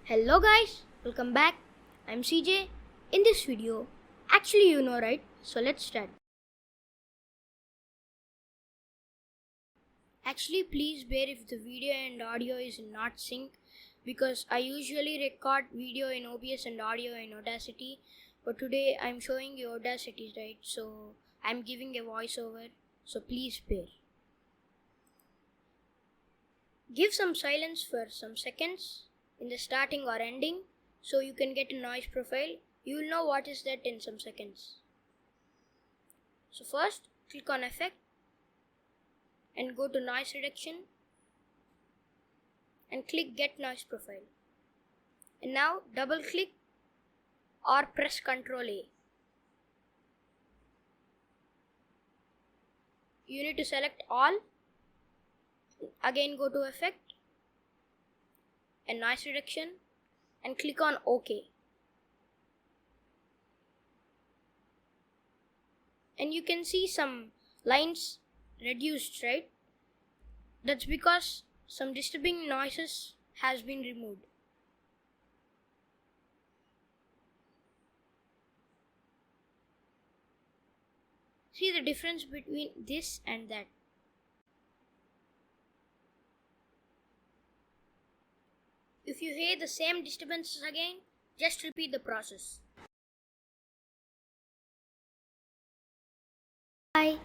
Hello guys, welcome back. I'm CJ. In this video, actually you know right, so let's start. Actually please bear if the video and audio is not sync because I usually record video in OBS and audio in Audacity, but today I'm showing you Audacity, right? So I'm giving a voiceover, so please bear. Give some silence for some seconds in the starting or ending so you can get a noise profile. You will know what is that in some seconds. So first click on effect and go to noise reduction and click get noise profile. And now double click or press Ctrl A. You need to select all. Again go to effect and noise reduction and click on OK. And you can see some lines reduced, right? That's because some disturbing noises has been removed. See the difference between this and that. If you hear the same disturbances again, just repeat the process. Bye.